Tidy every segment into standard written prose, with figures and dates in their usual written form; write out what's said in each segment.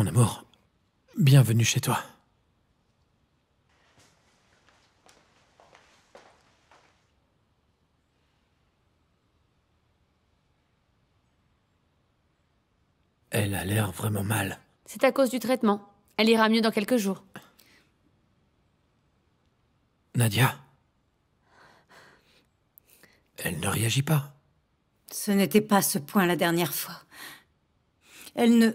Mon amour, bienvenue chez toi. Elle a l'air vraiment mal. C'est à cause du traitement. Elle ira mieux dans quelques jours. Nadia? Elle ne réagit pas. Ce n'était pas ce point la dernière fois. Elle ne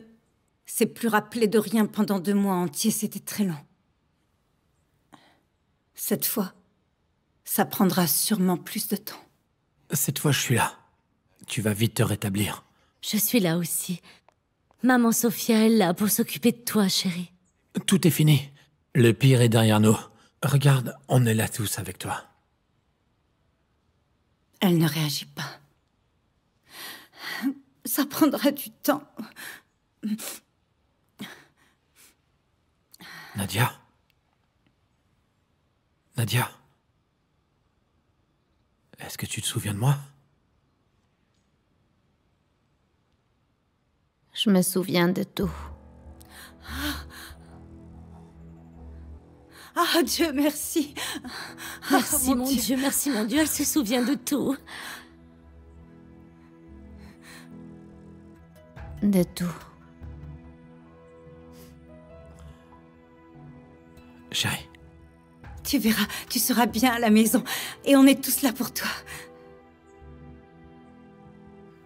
s'est plus rappelée de rien pendant 2 mois entiers, c'était très long. Cette fois, ça prendra sûrement plus de temps. Cette fois, je suis là. Tu vas vite te rétablir. Je suis là aussi. Maman Sophia est là pour s'occuper de toi, chérie. Tout est fini. Le pire est derrière nous. Regarde, on est là tous avec toi. Elle ne réagit pas. Ça prendra du temps. Nadia? Nadia? Est-ce que tu te souviens de moi? Je me souviens de tout. Ah, Dieu merci. Merci, Ah, mon Dieu, merci, mon Dieu, elle se souvient de tout. De tout. Chérie. Tu verras, tu seras bien à la maison. Et on est tous là pour toi.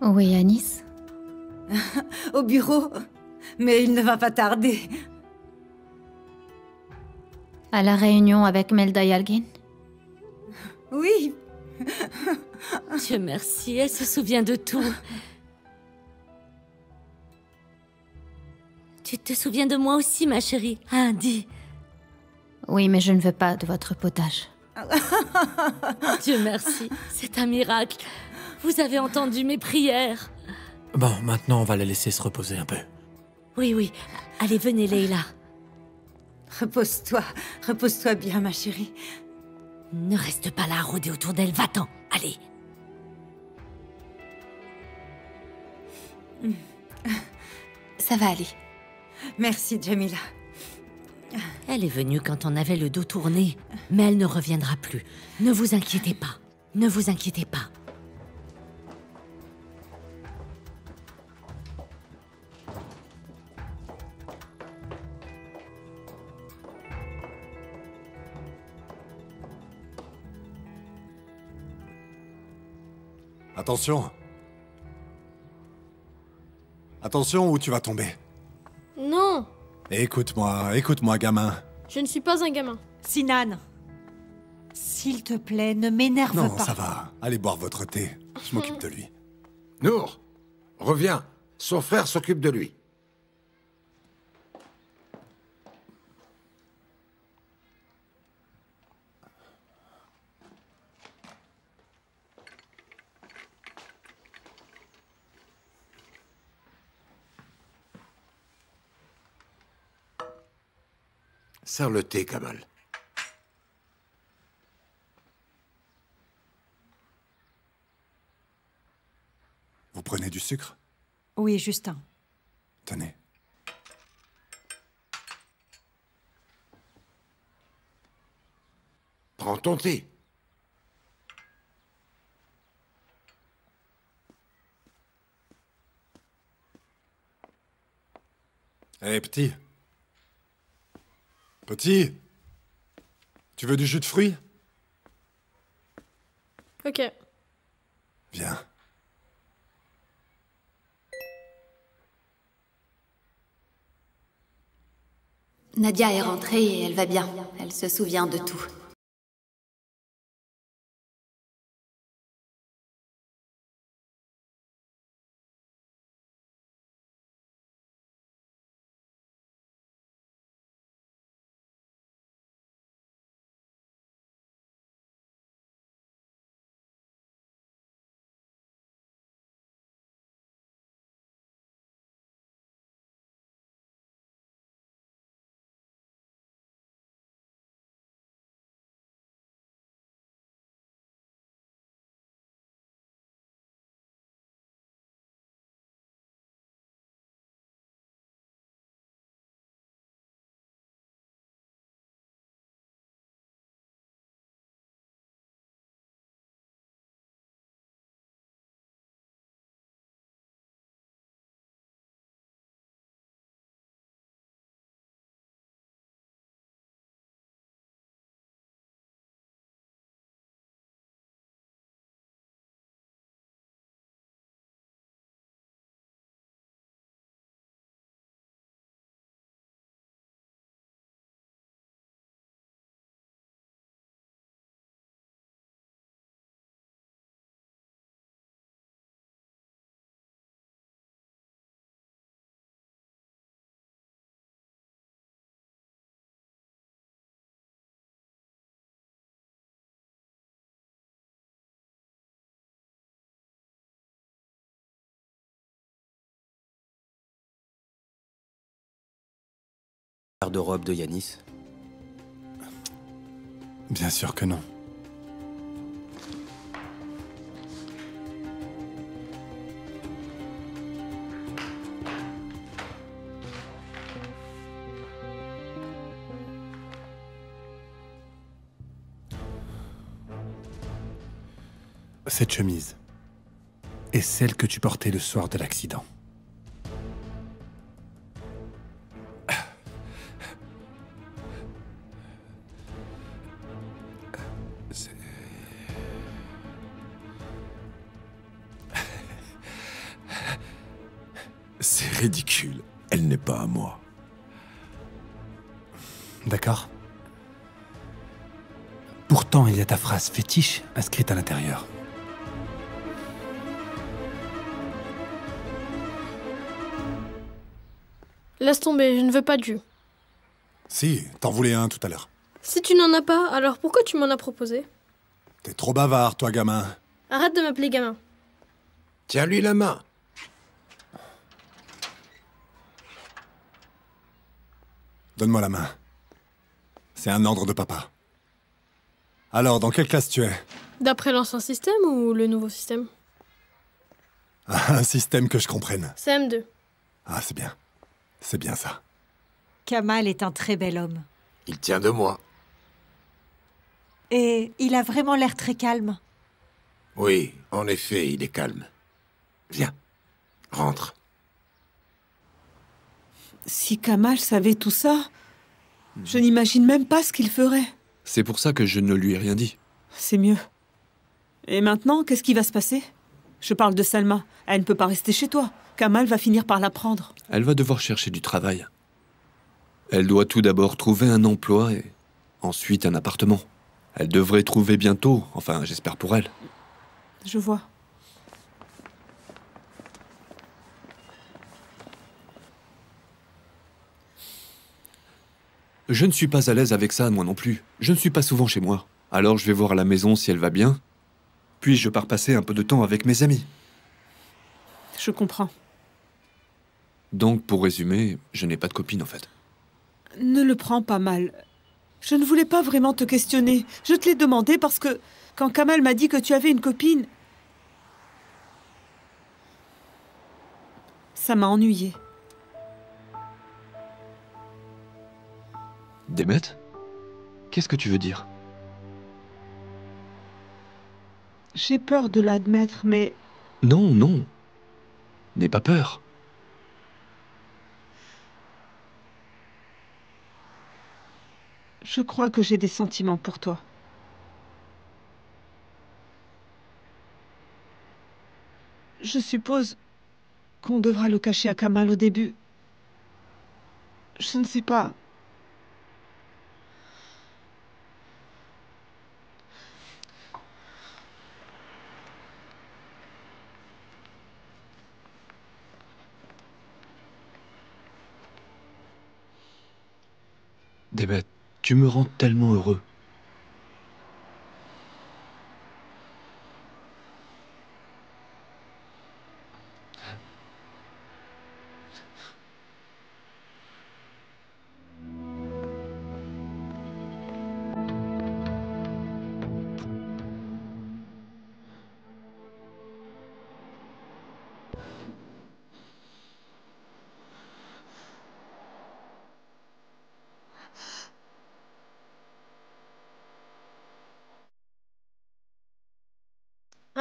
Oui, Anis? Au bureau. Mais il ne va pas tarder. À la réunion avec Melda Yalgin? Oui. Dieu merci, elle se souvient de tout. Tu te souviens de moi aussi, ma chérie? Hein, dis. Oui, mais je ne veux pas de votre potage. Dieu merci, c'est un miracle. Vous avez entendu mes prières. Bon, maintenant, on va la laisser se reposer un peu. Oui, oui. Allez, venez, Leila. Repose-toi. Repose-toi bien, ma chérie. Ne reste pas là à rôder autour d'elle. Va-t'en. Allez. Ça va aller. Merci, Jamila. Elle est venue quand on avait le dos tourné, mais elle ne reviendra plus. Ne vous inquiétez pas. Ne vous inquiétez pas. Attention. Attention où tu vas tomber. Non, Écoute-moi, gamin. je ne suis pas un gamin. Sinan, s'il te plaît, ne m'énerve Non, pas. ça va. Allez boire votre thé. Je m'occupe de lui. Nour, reviens. Son frère s'occupe de lui. Sers le thé, Kamal. Vous prenez du sucre? Oui, Justin. Tenez. Prends ton thé. Hé, petit. Petit. Tu veux du jus de fruits? Ok. Viens. Nadia est rentrée et elle va bien. Elle se souvient de tout. Garde-robe de Yanis? Bien sûr que non. Cette chemise est celle que tu portais le soir de l'accident. C'est ridicule. Elle n'est pas à moi. D'accord. Pourtant, il y a ta phrase fétiche inscrite à l'intérieur. Laisse tomber, je ne veux pas de jus. Si, t'en voulais un tout à l'heure. Si tu n'en as pas, alors pourquoi tu m'en as proposé? T'es trop bavard, toi, gamin. Arrête de m'appeler gamin. Tiens-lui la main. Donne-moi la main. C'est un ordre de papa. Alors, dans quelle classe tu es? D'après l'ancien système ou le nouveau système? Un système que je comprenne. CM2. Ah, c'est bien. C'est bien ça. Kamal est un très bel homme. Il tient de moi. Et il a vraiment l'air très calme. Oui, en effet, il est calme. Viens, rentre. Si Kamal savait tout ça, je n'imagine même pas ce qu'il ferait. C'est pour ça que je ne lui ai rien dit. C'est mieux. Et maintenant, qu'est-ce qui va se passer? Je parle de Salma. Elle ne peut pas rester chez toi. Kamal va finir par la prendre. Elle va devoir chercher du travail. Elle doit tout d'abord trouver un emploi et ensuite un appartement. Elle devrait trouver bientôt, enfin j'espère pour elle. Je vois. Je ne suis pas à l'aise avec ça, moi non plus. Je ne suis pas souvent chez moi. Alors je vais voir à la maison si elle va bien. Puis je pars passer un peu de temps avec mes amis. Je comprends. Donc, pour résumer, je n'ai pas de copine en fait. Ne le prends pas mal. Je ne voulais pas vraiment te questionner. Je te l'ai demandé parce que quand Kamal m'a dit que tu avais une copine, ça m'a ennuyée. Demet? Qu'est-ce que tu veux dire? J'ai peur de l'admettre, mais... Non, non. N'aie pas peur. Je crois que j'ai des sentiments pour toi. Je suppose qu'on devra le cacher à Kamal au début. Je ne sais pas. Demet, tu me rends tellement heureux.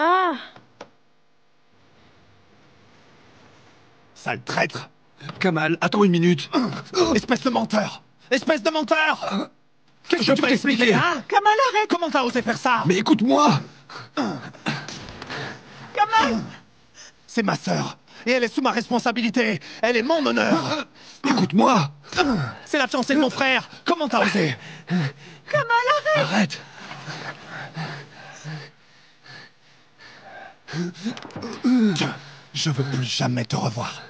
Ah! Sale traître! Kamal, attends une minute. Espèce de menteur! Espèce de menteur! Qu'est-ce que Je tu peux peux expliquer, t'expliquer. hein? Kamal, arrête! Comment t'as osé faire ça? Mais écoute-moi! Kamal! C'est ma sœur, et elle est sous ma responsabilité. Elle est mon honneur. Écoute-moi! C'est la fiancée de mon frère. Comment t'as osé? Kamal, Arrête! Je veux plus jamais te revoir.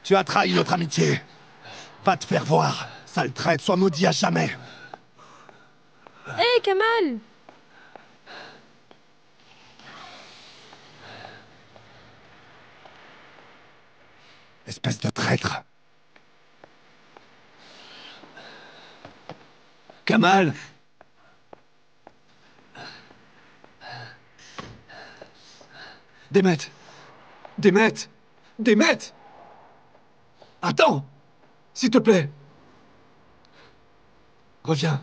Tu as trahi notre amitié. Va te faire voir. Sale traître, sois maudit à jamais. Hé, Kamal! Espèce de traître. Kamal! Demet! Demet! Demet! Attends! S'il te plaît! Reviens.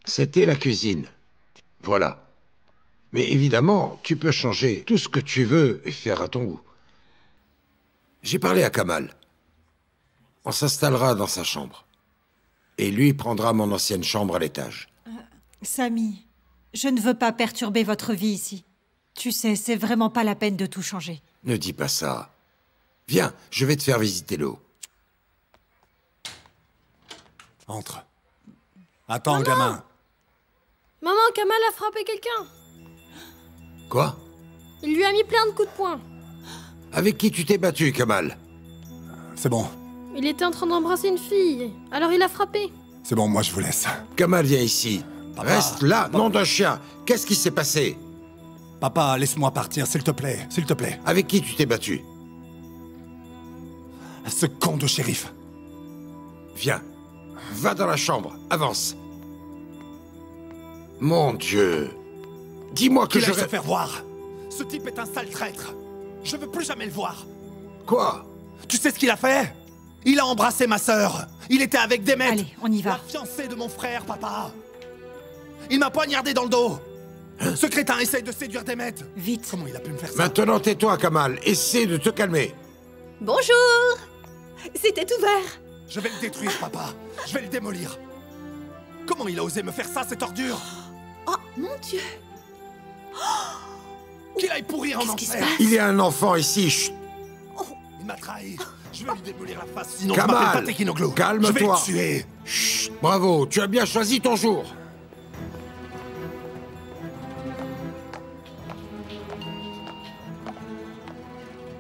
C'était la cuisine. Voilà. Mais évidemment, tu peux changer tout ce que tu veux et faire à ton goût. J'ai parlé à Kamal. On s'installera dans sa chambre. Et lui prendra mon ancienne chambre à l'étage. Samy, je ne veux pas perturber votre vie ici. Tu sais, c'est vraiment pas la peine de tout changer. Ne dis pas ça. Viens, je vais te faire visiter l'eau. Entre. Attends, Maman gamin. Maman, Kamal a frappé quelqu'un. Quoi? Il lui a mis plein de coups de poing. Avec qui tu t'es battu, Kamal? C'est bon. Il était en train d'embrasser une fille, alors il a frappé. C'est bon, moi je vous laisse. Kamal, viens ici. Papa. Reste là, nom d'un chien. Qu'est-ce qui s'est passé? Papa, laisse-moi partir, s'il te plaît. S'il te plaît. Avec qui tu t'es battu? Ce con de shérif. Viens. Va dans la chambre. Avance. Mon Dieu. Dis-moi que Qu'il je... aille se faire voir. Ce type est un sale traître. Je veux plus jamais le voir. Quoi? Tu sais ce qu'il a fait? Il a embrassé ma sœur. Il était avec Demet. Allez, on y va. La fiancée de mon frère, papa. Il m'a poignardé dans le dos. Ce crétin essaye de séduire Demet. Vite. Comment il a pu me faire ça? Maintenant, tais-toi, Kamal. Essaie de te calmer. Bonjour! C'était ouvert. Je vais le détruire, papa. Je vais le démolir. Comment il a osé me faire ça, cette ordure? Oh, mon Dieu! Qu'il aille pourrir en Qu'est-ce qui se enfer. passe? Il y a un enfant ici. Chut. Il m'a trahi. Je vais lui démolir la face, sinon Kamal, je m'appelle pas Tekinoglu. calme-toi. Je vais le tuer. Chut. Bravo, tu as bien choisi ton jour.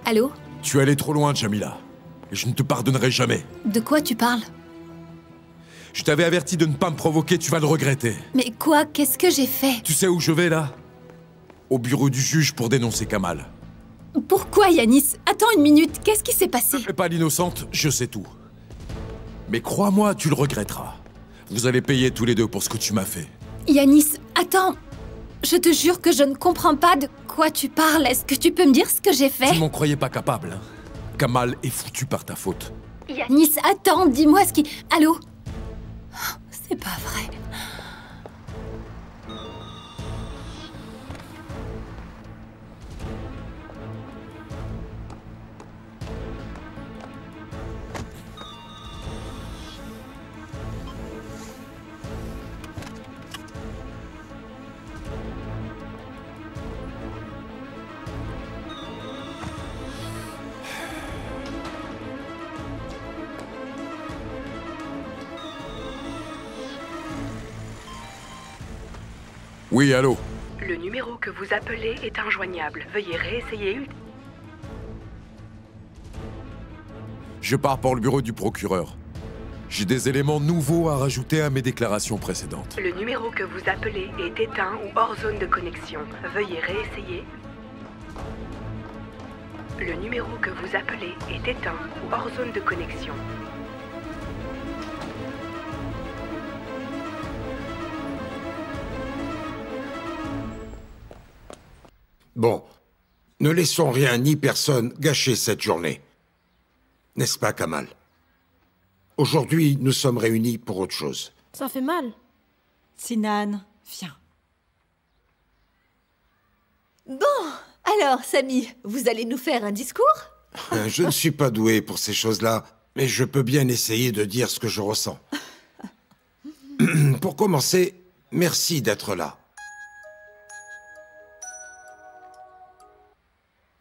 Allô? Tu es allé trop loin, Jamila. Et je ne te pardonnerai jamais. De quoi tu parles? Je t'avais averti de ne pas me provoquer, tu vas le regretter. Mais quoi? Qu'est-ce que j'ai fait? Tu sais où je vais, là? Au bureau du juge pour dénoncer Kamal. Pourquoi, Yanis? Attends une minute, qu'est-ce qui s'est passé? Ne fais pas l'innocente, je sais tout. Mais crois-moi, tu le regretteras. Vous allez payer tous les deux pour ce que tu m'as fait. Yanis, attends. Je te jure que je ne comprends pas de quoi tu parles. Est-ce que tu peux me dire ce que j'ai fait? Tu m'en croyais pas capable, hein? Kamal est foutu par ta faute. Yanis, attends, dis-moi ce qui... Allô? C'est pas vrai. Oui, allô? Le numéro que vous appelez est injoignable. Veuillez réessayer. Je pars pour le bureau du procureur. J'ai des éléments nouveaux à rajouter à mes déclarations précédentes. Le numéro que vous appelez est éteint ou hors zone de connexion. Veuillez réessayer. Le numéro que vous appelez est éteint ou hors zone de connexion. Bon, ne laissons rien ni personne gâcher cette journée. N'est-ce pas, Kamal? Aujourd'hui, nous sommes réunis pour autre chose. Ça fait mal. Sinan, viens. Bon, alors, Samy, vous allez nous faire un discours? Je ne suis pas doué pour ces choses-là, mais je peux bien essayer de dire ce que je ressens. Pour commencer, merci d'être là.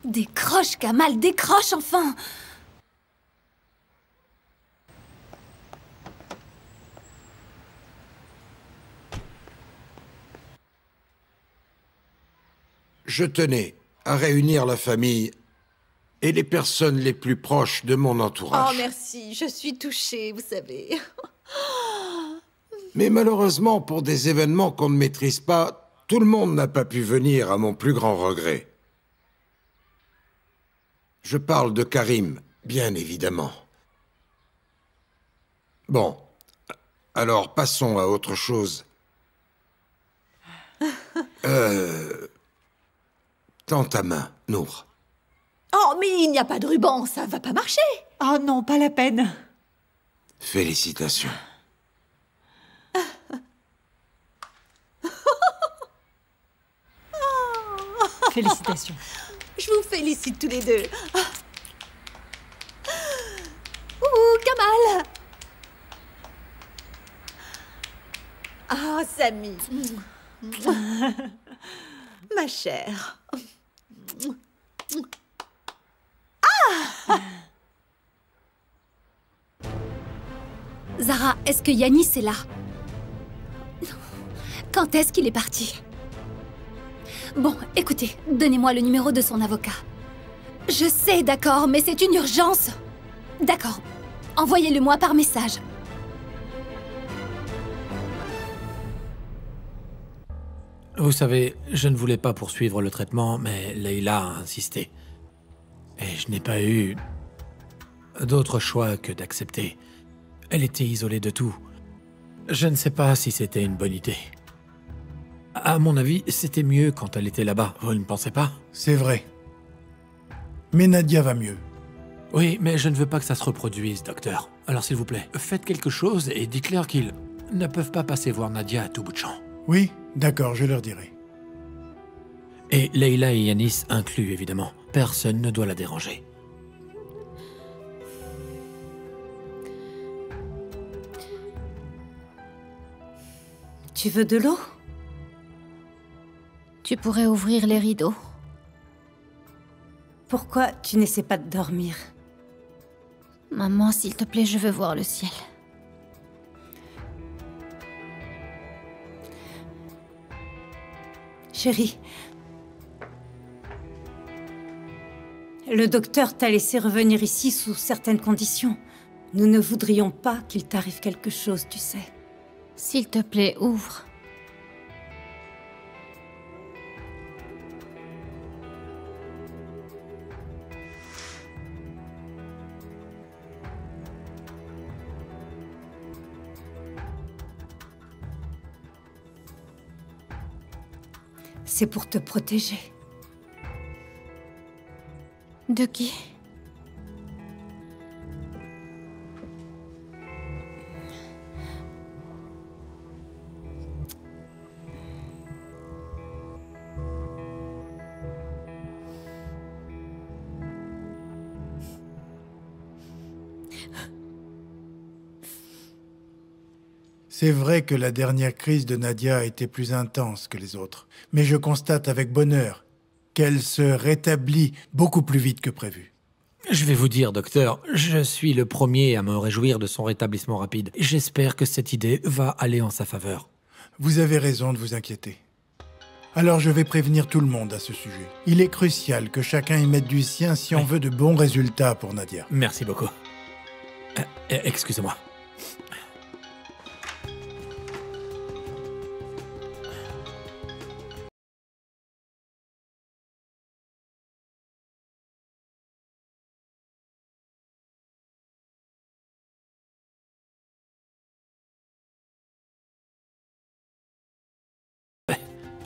Décroche, Kamal, décroche enfin! je tenais à réunir la famille et les personnes les plus proches de mon entourage. Oh, merci, je suis touchée, vous savez. Mais malheureusement, pour des événements qu'on ne maîtrise pas, tout le monde n'a pas pu venir à mon plus grand regret. Je parle de Karim, bien évidemment. Bon, alors passons à autre chose. Tends ta main, Nour. Oh, mais il n'y a pas de ruban, ça va pas marcher. Oh non, pas la peine. Félicitations. Félicitations. Je vous félicite tous les deux. Ouh, Kamal. Ah, Samy. Ma chère. Zara, est-ce que Yanis est là? Quand est-ce qu'il est parti? Bon, écoutez, donnez-moi le numéro de son avocat. Je sais, d'accord, mais c'est une urgence. D'accord, envoyez-le-moi par message. Vous savez, je ne voulais pas poursuivre le traitement, mais Leila a insisté. Et je n'ai pas eu d'autre choix que d'accepter. Elle était isolée de tout. Je ne sais pas si c'était une bonne idée. À mon avis, c'était mieux quand elle était là-bas, vous ne pensez pas? C'est vrai. Mais Nadia va mieux. Oui, mais je ne veux pas que ça se reproduise, docteur. Alors s'il vous plaît, faites quelque chose et dites-leur qu'ils ne peuvent pas passer voir Nadia à tout bout de champ. Oui, d'accord, je leur dirai. Et Leila et Yanis inclus, évidemment. Personne ne doit la déranger. Tu veux de l'eau? Tu pourrais ouvrir les rideaux. Pourquoi tu n'essaies pas de dormir? Maman, s'il te plaît, je veux voir le ciel. Chérie, le docteur t'a laissé revenir ici sous certaines conditions. Nous ne voudrions pas qu'il t'arrive quelque chose, tu sais. S'il te plaît, ouvre. C'est pour te protéger. De qui? C'est vrai que la dernière crise de Nadia a été plus intense que les autres, mais je constate avec bonheur qu'elle se rétablit beaucoup plus vite que prévu. Je vais vous dire, docteur, je suis le premier à me réjouir de son rétablissement rapide. J'espère que cette idée va aller en sa faveur. Vous avez raison de vous inquiéter. Alors je vais prévenir tout le monde à ce sujet. Il est crucial que chacun y mette du sien si on veut de bons résultats pour Nadia. Merci beaucoup. Excusez-moi.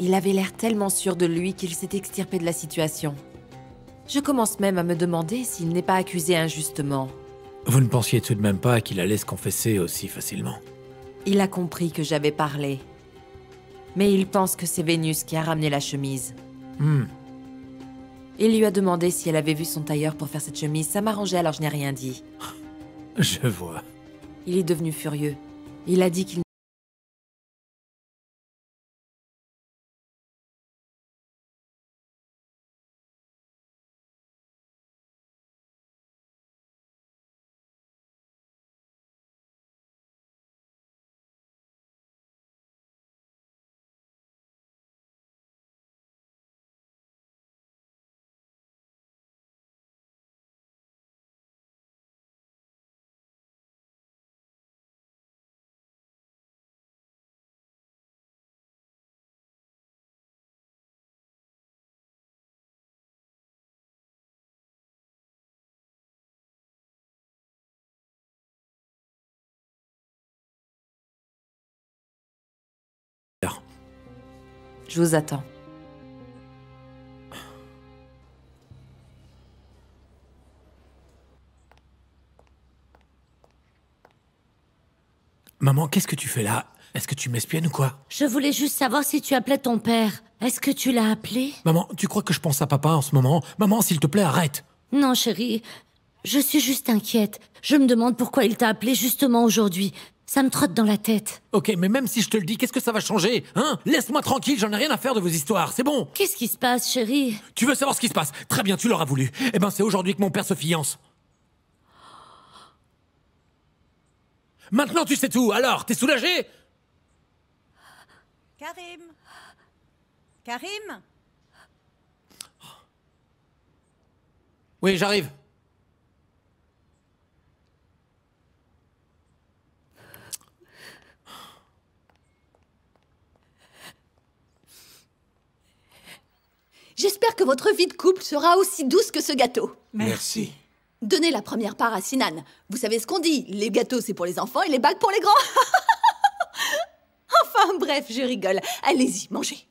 Il avait l'air tellement sûr de lui qu'il s'est extirpé de la situation. Je commence même à me demander s'il n'est pas accusé injustement. Vous ne pensiez tout de même pas qu'il allait se confesser aussi facilement? Il a compris que j'avais parlé. Mais il pense que c'est Vénus qui a ramené la chemise. Il lui a demandé si elle avait vu son tailleur pour faire cette chemise. Ça m'arrangeait, alors je n'ai rien dit. Je vois. Il est devenu furieux. Il a dit qu'il Je vous attends. Maman, qu'est-ce que tu fais là? Est-ce que tu m'espionnes ou quoi? Je voulais juste savoir si tu appelais ton père. Est-ce que tu l'as appelé? Maman, tu crois que je pense à papa en ce moment? Maman, s'il te plaît, arrête! Non, chérie. Je suis juste inquiète. Je me demande pourquoi il t'a appelé justement aujourd'hui. Ça me trotte dans la tête. Ok, mais même si je te le dis, qu'est-ce que ça va changer? Hein? Laisse-moi tranquille, j'en ai rien à faire de vos histoires, c'est bon? Qu'est-ce qui se passe, chérie? Tu veux savoir ce qui se passe? Très bien, tu l'auras voulu. Eh ben, c'est aujourd'hui que mon père se fiance. Maintenant, tu sais tout. Alors, t'es soulagé? Karim! Karim! Oui, j'arrive. J'espère que votre vie de couple sera aussi douce que ce gâteau. Merci. Donnez la première part à Sinan. Vous savez ce qu'on dit, les gâteaux c'est pour les enfants et les bagues pour les grands. Enfin bref, je rigole. Allez-y, mangez.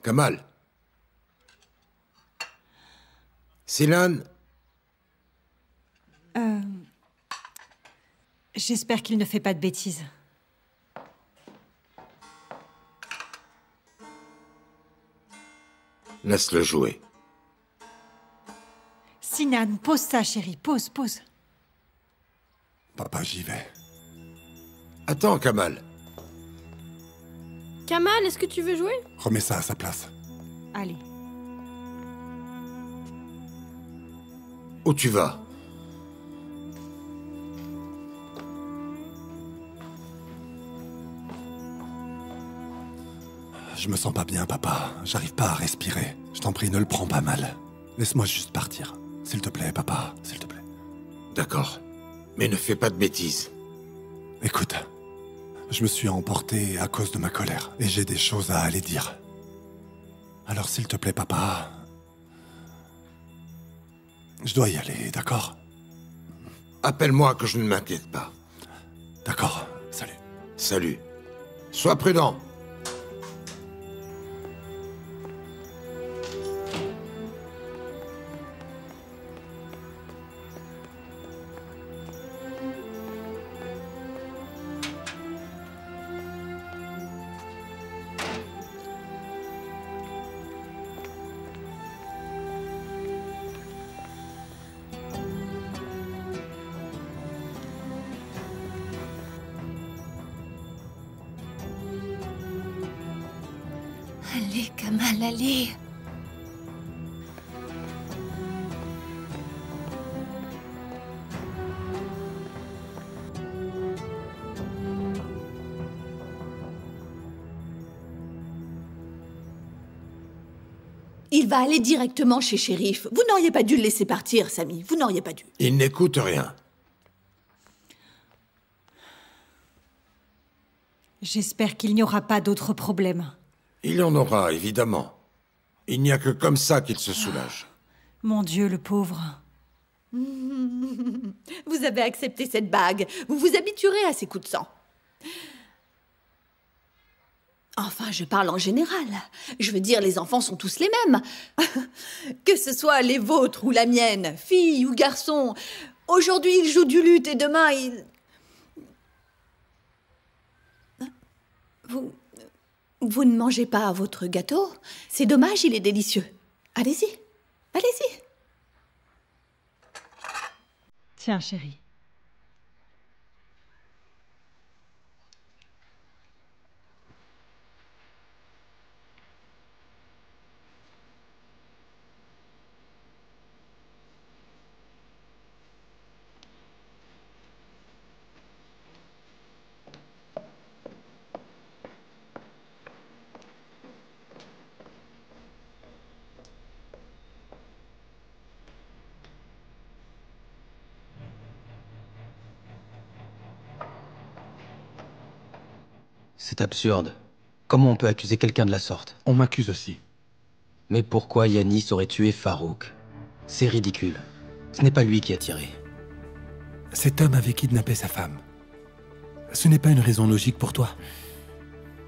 Kamal. Sinan. J'espère qu'il ne fait pas de bêtises. Laisse-le jouer. Sinan, pose ça, chérie. Pose. Papa, j'y vais. Attends, Kamal. Kamal, est-ce que tu veux jouer? Remets ça à sa place. Allez. Où tu vas? Je me sens pas bien, papa. J'arrive pas à respirer. Je t'en prie, ne le prends pas mal. Laisse-moi juste partir. S'il te plaît, papa, s'il te plaît. D'accord. Mais ne fais pas de bêtises. Écoute, je me suis emporté à cause de ma colère, et j'ai des choses à aller dire. Alors s'il te plaît, papa... Je dois y aller, d'accord? Appelle-moi que je ne m'inquiète pas. D'accord, salut. Salut. Sois prudent. Allez, Kamal, allez. Il va aller directement chez Shérif. Vous n'auriez pas dû le laisser partir, Samy. Vous n'auriez pas dû. Il n'écoute rien. J'espère qu'il n'y aura pas d'autres problèmes. Il y en aura, évidemment. Il n'y a que comme ça qu'il se soulage. Mon Dieu, le pauvre. Vous avez accepté cette bague. Vous vous habituerez à ces coups de sang. Enfin, je parle en général. Je veux dire, les enfants sont tous les mêmes. Que ce soit les vôtres ou la mienne, fille ou garçon. Aujourd'hui, ils jouent du luth et demain, ils... Vous ne mangez pas votre gâteau? C'est dommage, il est délicieux. Allez-y, allez-y. Tiens, chérie. C'est absurde. Comment on peut accuser quelqu'un de la sorte? On m'accuse aussi. Mais pourquoi Yanis aurait tué Farouk? C'est ridicule. Ce n'est pas lui qui a tiré. Cet homme avait kidnappé sa femme. Ce n'est pas une raison logique pour toi?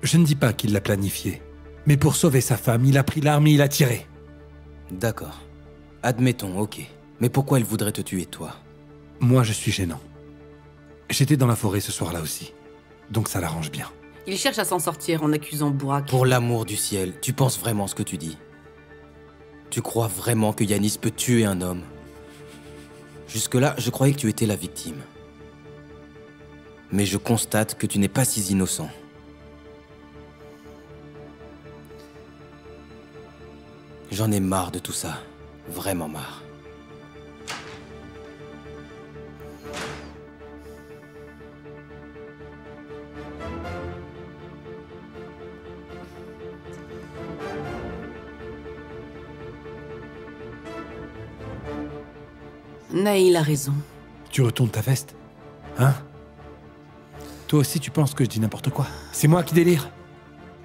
Je ne dis pas qu'il l'a planifié. Mais pour sauver sa femme, il a pris l'arme et il a tiré. D'accord. Admettons, ok. Mais pourquoi elle voudrait te tuer, toi? Moi, je suis gênant. J'étais dans la forêt ce soir-là aussi. Donc ça l'arrange bien. Il cherche à s'en sortir en accusant Burak. Pour l'amour du ciel, tu penses vraiment ce que tu dis? Tu crois vraiment que Yanis peut tuer un homme? Jusque-là, je croyais que tu étais la victime. Mais je constate que tu n'es pas si innocent. J'en ai marre de tout ça. Vraiment marre. Naïl a raison. Tu retournes ta veste? Hein? Toi aussi, tu penses que je dis n'importe quoi? C'est moi qui délire?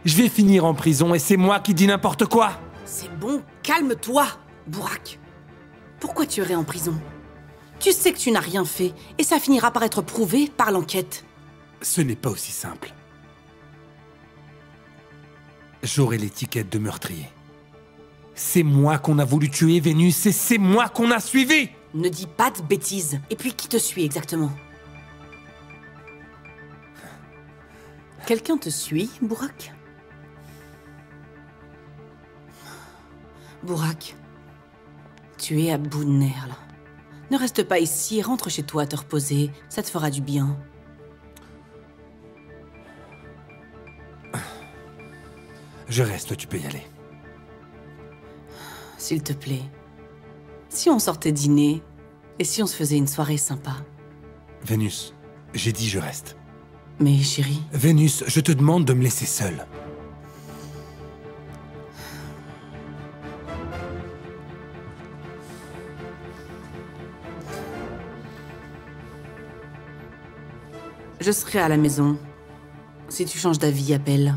Je vais finir en prison et c'est moi qui dis n'importe quoi! C'est bon, calme-toi, Burak. Pourquoi tu irais en prison? Tu sais que tu n'as rien fait et ça finira par être prouvé par l'enquête. Ce n'est pas aussi simple. J'aurai l'étiquette de meurtrier. C'est moi qu'on a voulu tuer, Vénus, et c'est moi qu'on a suivi! Ne dis pas de bêtises. Et puis, qui te suit exactement? Quelqu'un te suit, Burak? Burak, tu es à bout de nerfs, là. Ne reste pas ici, rentre chez toi à te reposer. Ça te fera du bien. Je reste, tu peux y aller. S'il te plaît. Si on sortait dîner, et si on se faisait une soirée sympa? Vénus, j'ai dit je reste. Mais chérie... Vénus, je te demande de me laisser seule. Je serai à la maison. Si tu changes d'avis, appelle.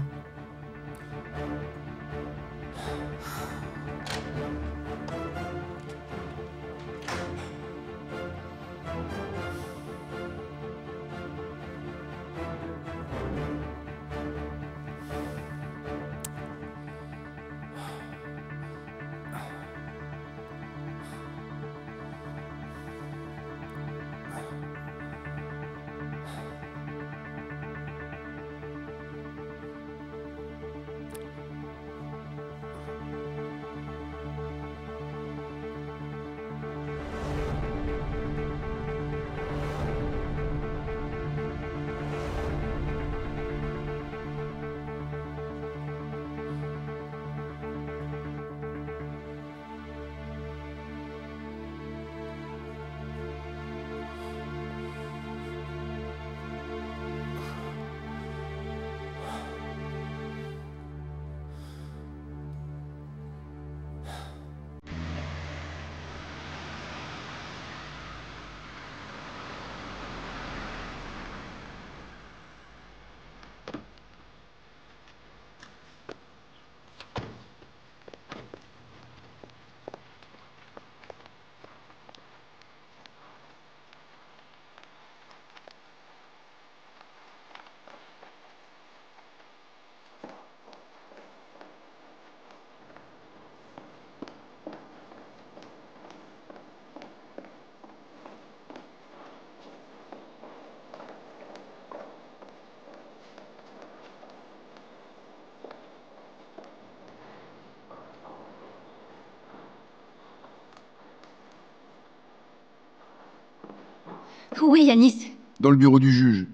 Où est Yanis? Dans le bureau du juge.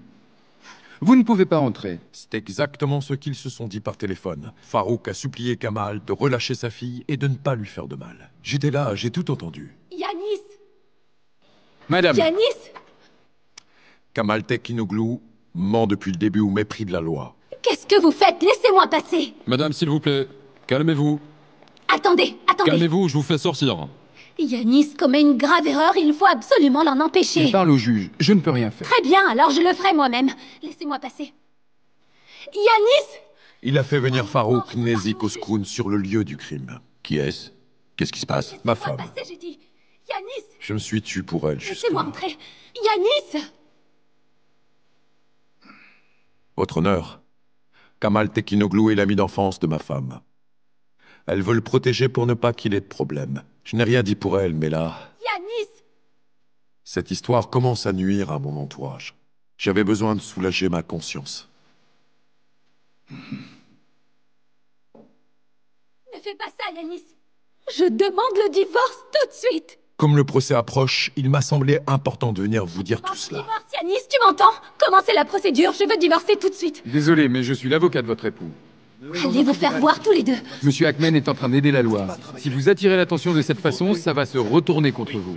Vous ne pouvez pas entrer. C'est exactement ce qu'ils se sont dit par téléphone. Farouk a supplié Kamal de relâcher sa fille et de ne pas lui faire de mal. J'étais là, j'ai tout entendu. Yanis! Madame! Yanis! Kamal Tekinoglu ment depuis le début au mépris de la loi. Qu'est-ce que vous faites? Laissez-moi passer! Madame, s'il vous plaît, calmez-vous. Attendez, attendez! Calmez-vous, je vous fais sortir. Yanis commet une grave erreur, il faut absolument l'en empêcher. Il parle au juge, je ne peux rien faire. Très bien, alors je le ferai moi-même. Laissez-moi passer. Yanis! Il a fait venir Farouk Nezik Oskoun sur le lieu du crime. Qui est-ce? Qu'est-ce qui se passe? Ma femme. Passer, j'ai dit. Yanis! Je me suis tué pour elle, Laissez-moi justement. entrer. Yanis! Votre honneur, Kamal Tekinoglu est l'ami d'enfance de ma femme. Elle veut le protéger pour ne pas qu'il ait de problème. Je n'ai rien dit pour elle, mais là... Yanis! Cette histoire commence à nuire à mon entourage. J'avais besoin de soulager ma conscience. Ne fais pas ça, Yanis! Je demande le divorce tout de suite! Comme le procès approche, il m'a semblé important de venir vous dire tout cela. Divorce, Yanis, tu m'entends? Commencez la procédure, je veux divorcer tout de suite! Désolé, mais je suis l'avocat de votre époux. Allez vous faire voir tous les deux! Monsieur Hackman est en train d'aider la loi. Si vous attirez l'attention de cette façon, ça va se retourner contre vous.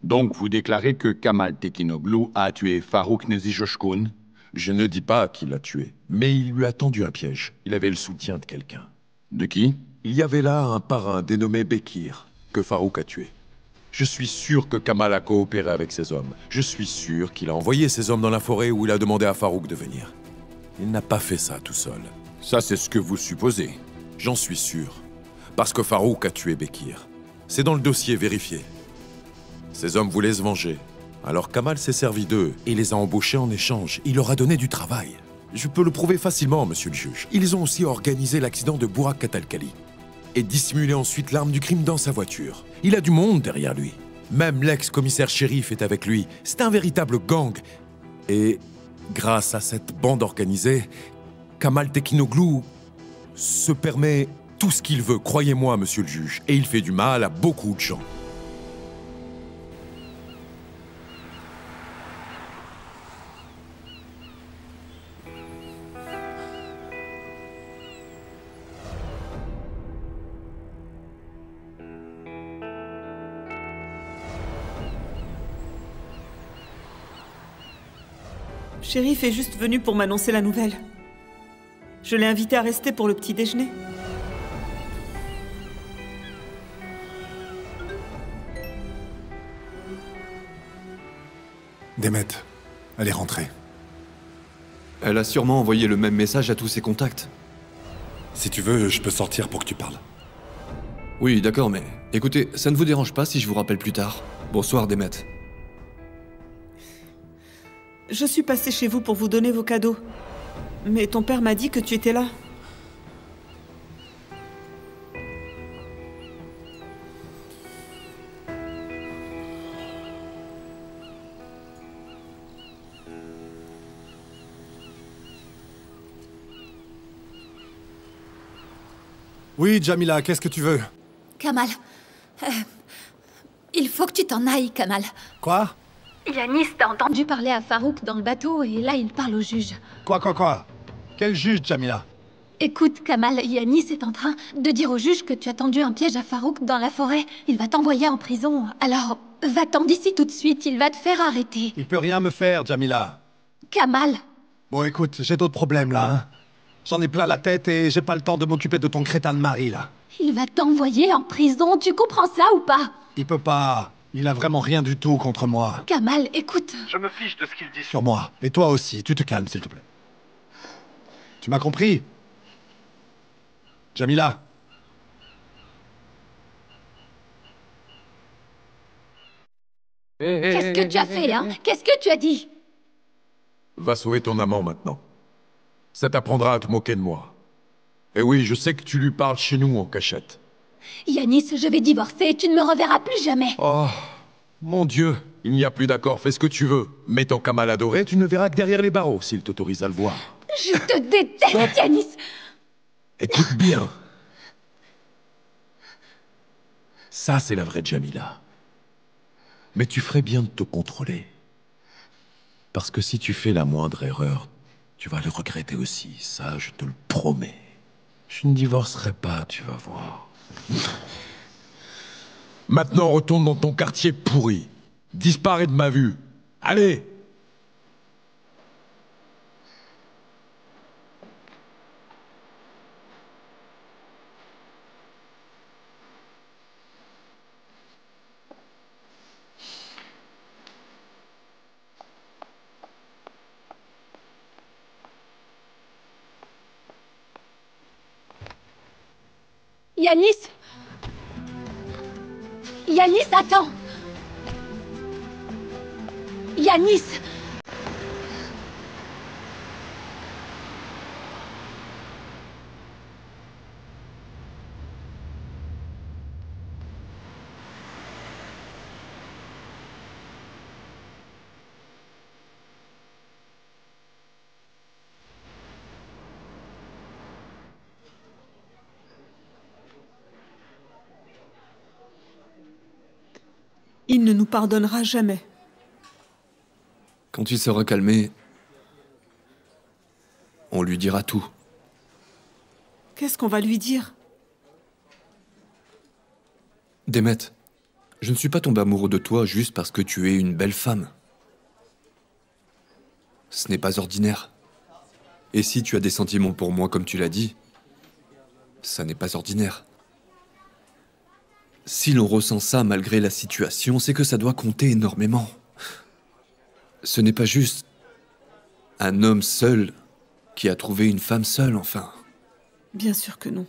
Donc vous déclarez que Kamal Tekinoglu a tué Farouk Nezijoshkoun? Je ne dis pas qu'il l'a tué, mais il lui a tendu un piège. Il avait le soutien de quelqu'un. De qui? Il y avait là un parrain dénommé Bekir, que Farouk a tué. Je suis sûr que Kamal a coopéré avec ces hommes. Je suis sûr qu'il a envoyé ces hommes dans la forêt où il a demandé à Farouk de venir. Il n'a pas fait ça tout seul. Ça, c'est ce que vous supposez. J'en suis sûr. Parce que Farouk a tué Bekir. C'est dans le dossier vérifié. Ces hommes voulaient se venger. Alors Kamal s'est servi d'eux et les a embauchés en échange. Il leur a donné du travail. Je peux le prouver facilement, monsieur le juge. Ils ont aussi organisé l'accident de Burak Katalkali et dissimulé ensuite l'arme du crime dans sa voiture. Il a du monde derrière lui. Même l'ex-commissaire shérif est avec lui. C'est un véritable gang. Et grâce à cette bande organisée, Kamal Tekinoglu se permet tout ce qu'il veut, croyez-moi, monsieur le juge. Et il fait du mal à beaucoup de gens. Shérif est juste venu pour m'annoncer la nouvelle. Je l'ai invité à rester pour le petit déjeuner. Demet, elle est rentrée. Elle a sûrement envoyé le même message à tous ses contacts. Si tu veux, je peux sortir pour que tu parles. Oui, d'accord, mais écoutez, ça ne vous dérange pas si je vous rappelle plus tard? Bonsoir, Demet. Je suis passée chez vous pour vous donner vos cadeaux. Mais ton père m'a dit que tu étais là. Oui, Jamila, qu'est-ce que tu veux? Kamal, il faut que tu t'en ailles, Kamal. Quoi? Yanis t'a entendu parler à Farouk dans le bateau et là il parle au juge. Quoi? Quel juge, Jamila? Écoute, Kamal, Yanis est en train de dire au juge que tu as tendu un piège à Farouk dans la forêt. Il va t'envoyer en prison. Alors, va-t'en d'ici tout de suite, il va te faire arrêter. Il peut rien me faire, Jamila. Kamal. Bon, écoute, j'ai d'autres problèmes, là, hein. J'en ai plein la tête et j'ai pas le temps de m'occuper de ton crétin de mari, là. Il va t'envoyer en prison, tu comprends ça ou pas? Il peut pas. Il a vraiment rien du tout contre moi. Kamal, écoute. Je me fiche de ce qu'il dit sur moi. Et toi aussi, tu te calmes, s'il te plaît. Tu m'as compris? Jamila. Qu'est-ce que tu as fait, hein? Qu'est-ce que tu as dit? Va sauver ton amant maintenant. Ça t'apprendra à te moquer de moi. Et oui, je sais que tu lui parles chez nous en cachette. Yanis, je vais divorcer, tu ne me reverras plus jamais. Oh, mon Dieu, il n'y a plus d'accord, fais ce que tu veux. Mais ton Kamal adoré, tu ne verras que derrière les barreaux, s'il t'autorise à le voir. Je te déteste, Yanis. Écoute bien. Ça, c'est la vraie Jamila. Mais tu ferais bien de te contrôler. Parce que si tu fais la moindre erreur, tu vas le regretter aussi, ça, je te le promets. Je ne divorcerai pas, tu vas voir. Maintenant, retourne dans ton quartier pourri. Disparais de ma vue. Allez! Yanis! Yanis, attends! Yanis! Il ne nous pardonnera jamais. Quand il sera calmé, on lui dira tout. Qu'est-ce qu'on va lui dire? Demet, je ne suis pas tombé amoureux de toi juste parce que tu es une belle femme. Ce n'est pas ordinaire. Et si tu as des sentiments pour moi comme tu l'as dit, ça n'est pas ordinaire. Si l'on ressent ça malgré la situation, c'est que ça doit compter énormément. Ce n'est pas juste un homme seul qui a trouvé une femme seule, enfin. Bien sûr que non.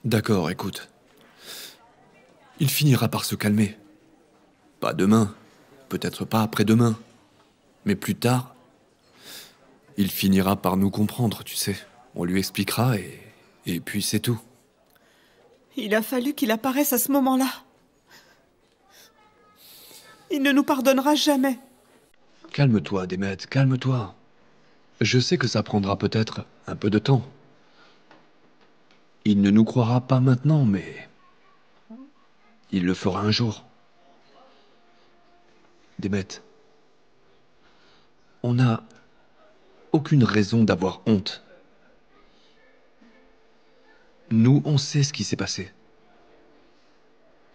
D'accord, écoute. Il finira par se calmer. Pas demain, peut-être pas après-demain, mais plus tard, il finira par nous comprendre, tu sais. On lui expliquera et puis c'est tout. Il a fallu qu'il apparaisse à ce moment-là. Il ne nous pardonnera jamais. Calme-toi, Demet, calme-toi. Je sais que ça prendra peut-être un peu de temps. Il ne nous croira pas maintenant, mais il le fera un jour. Demet, on n'a aucune raison d'avoir honte. Nous, on sait ce qui s'est passé.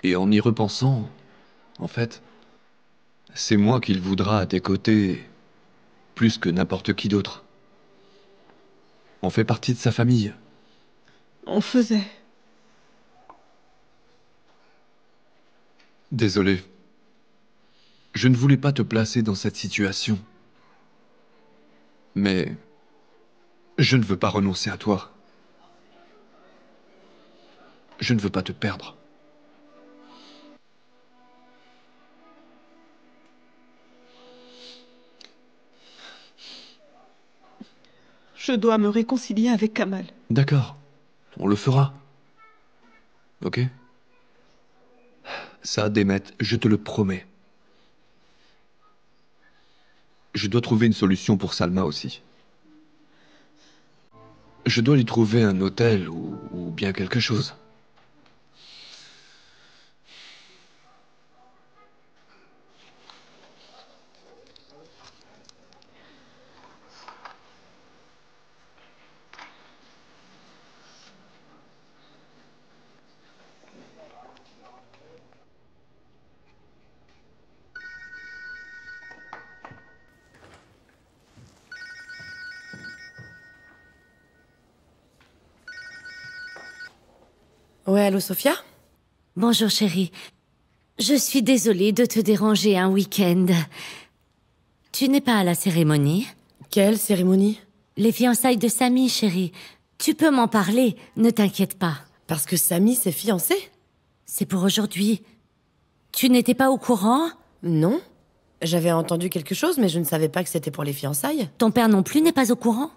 Et en y repensant, en fait, c'est moi qu'il voudra à tes côtés plus que n'importe qui d'autre. On fait partie de sa famille. On faisait. Désolé. Je ne voulais pas te placer dans cette situation. Mais je ne veux pas renoncer à toi. Je ne veux pas te perdre. Je dois me réconcilier avec Kamal. D'accord, on le fera. Ok? Ça, Demet, je te le promets. Je dois trouver une solution pour Salma aussi. Je dois lui trouver un hôtel ou bien quelque chose. Ouais, allô, Sophia? Bonjour, chérie. Je suis désolée de te déranger un week-end. Tu n'es pas à la cérémonie? Quelle cérémonie? Les fiançailles de Samy, chérie. Tu peux m'en parler, ne t'inquiète pas. Parce que Samy s'est fiancé? C'est pour aujourd'hui. Tu n'étais pas au courant? Non. J'avais entendu quelque chose, mais je ne savais pas que c'était pour les fiançailles. Ton père non plus n'est pas au courant?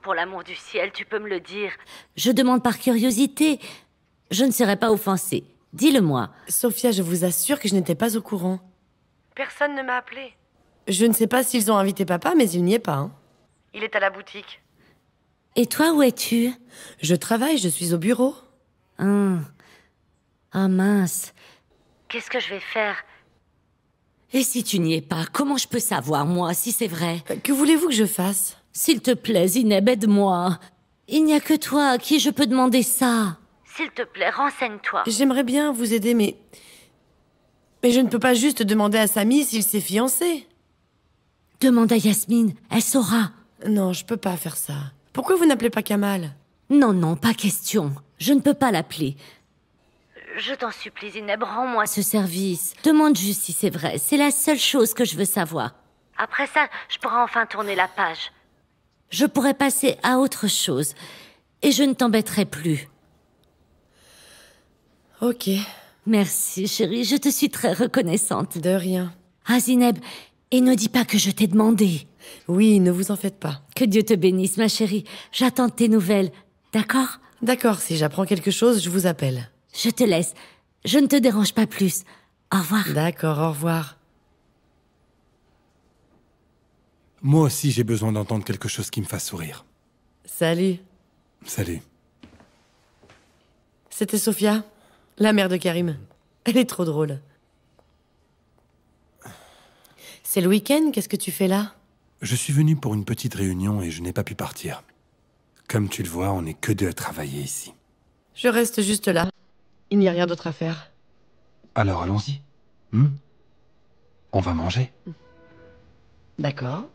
Pour l'amour du ciel, tu peux me le dire. Je demande par curiosité. Je ne serai pas offensée. Dis-le-moi. Sophia, je vous assure que je n'étais pas au courant. Personne ne m'a appelé. Je ne sais pas s'ils ont invité papa, mais il n'y est pas. Hein. Il est à la boutique. Et toi, où es-tu? Je travaille, je suis au bureau. Ah mince. Qu'est-ce que je vais faire? Et si tu n'y es pas, comment je peux savoir, moi, si c'est vrai? Que voulez-vous que je fasse? S'il te plaît, Zineb, aide-moi. Il n'y a que toi à qui je peux demander ça. S'il te plaît, renseigne-toi. J'aimerais bien vous aider, mais je ne peux pas juste demander à Samy s'il s'est fiancé. Demande à Yasmine, elle saura. Non, je peux pas faire ça. Pourquoi vous n'appelez pas Kamal? Non, non, pas question. Je ne peux pas l'appeler. Je t'en supplie, Zineb, rends-moi ce service. Demande juste si c'est vrai. C'est la seule chose que je veux savoir. Après ça, je pourrai enfin tourner la page. Je pourrai passer à autre chose. Et je ne t'embêterai plus. Ok. Merci, chérie. Je te suis très reconnaissante. De rien. Ah, Zineb, et ne dis pas que je t'ai demandé. Oui, ne vous en faites pas. Que Dieu te bénisse, ma chérie. J'attends tes nouvelles. D'accord? D'accord, si j'apprends quelque chose, je vous appelle. Je te laisse. Je ne te dérange pas plus. Au revoir. D'accord, au revoir. Moi aussi, j'ai besoin d'entendre quelque chose qui me fasse sourire. Salut. Salut. C'était Sophia, la mère de Karim. Elle est trop drôle. C'est le week-end, qu'est-ce que tu fais là? Je suis venu pour une petite réunion et je n'ai pas pu partir. Comme tu le vois, on n'est que deux à travailler ici. Je reste juste là. Il n'y a rien d'autre à faire. Alors allons-y. On va manger. D'accord.